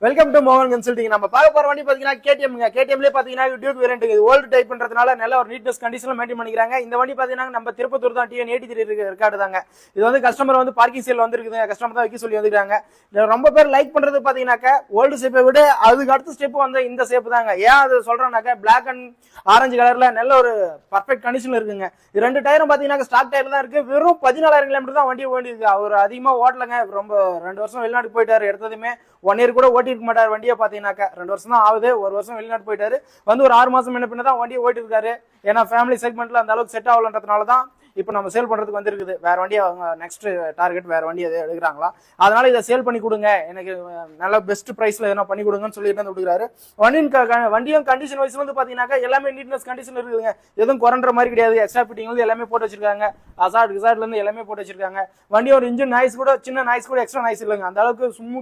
Welcome to மோகன் consulting. நம்ம பார்க்க போற வண்டி பாத்தீங்கன்னா கேடிஎம்ல பாத்தீங்கன்னா டியூக் வேரியன்ட். இது ஓல்டு டைப் பண்றதுனால நல்ல ஒரு நீட்னஸ் கண்டிஷன்ல மெயின்டைன் பண்ணிக்கிறாங்க. இந்த வண்டி பாத்தீங்கன்னா நம்ம திருப்பத்தூர் தான் டிஎன் 83 ரெக்கார்டு தாங்க. இது வந்து கஸ்டமர் வந்து பார்க்கிங் சேல் வந்துருக்குது, கஸ்டமர் தான் வைக்க சொல்லி வந்துருக்காங்க. ரொம்ப பேர் லைக் பண்றது பாத்தீங்கன்னாக்கா ஓல்டு ஷேப்பை விட அதுக்கு அடுத்த ஸ்டெப் வந்து இந்த ஷேப் தாங்க. ஏன் அது சொல்றேன்னாக்கா பிளாக் அண்ட் ஆரஞ்சு கலர்ல நல்ல ஒரு பர்ஃபெக்ட் கண்டிஷன்ல இருக்குங்க. இது ரெண்டு டயரும் பாத்தீங்கன்னா ஸ்டாக் டயர் தான் இருக்கு. வெறும் 14,000 கிலோமீட்டர் தான் வண்டி ஓடி இருக்கு. அவர் அதிகமா ஓட்டலங்க. ரொம்ப 2 வருஷம் வெளிநாட்டுக்கு போயிட்டாரு. எடுத்ததுமே 1 இயர் கூட ஓட்டி இருக்க மாட்டார் வண்டியை பாத்தீங்கன்னாக்கா. 2 வருஷம் தான் ஆகுது. 1 வருஷம் வெளிநாட்டு போயிட்டாரு. வந்து ஒரு 6 மாசம் முன்ன பின்ன தான் வண்டியை ஓட்டி இருக்காரு. ஏன்னா ஃபேமிலி செக்மெண்ட்ல அந்த அளவுக்கு செட் ஆகலன்றதுனால தான் இப்போ நம்ம சேல் பண்றதுக்கு வந்திருக்குது. வேற வண்டியை அவங்க நெக்ஸ்ட் டார்கெட் வேற வண்டி எதை எடுக்கிறாங்களா, அதனால இதை சேல் பண்ணி கொடுங்க, எனக்கு நல்ல பெஸ்ட் பிரைஸ்ல எதனா பண்ணி கொடுங்கன்னு சொல்லிட்டு வந்து கொடுக்குறாரு. வண்டியும் கண்டிஷன் வைஸ் வந்து பாத்தீங்கன்னா எல்லாமே நீட்னஸ் கண்டிஷன் இருக்குதுங்க. எதுவும் குறைன்ற மாதிரி கிடையாது. எக்ஸ்ட்ரா ஃபிட்டிங் வந்து எல்லாமே போட்டு வச்சிருக்காங்க. அசார்ட்ல இருந்து எல்லாமே போட்டு வச்சிருக்காங்க. வண்டி ஒரு இன்ஜின் நாய்ஸ் கூட, சின்ன நாய்ஸ் கூட எக்ஸ்ட்ரா நாய்ஸ் இல்லைங்க. அந்த அளவுக்கு ஸ்மூத்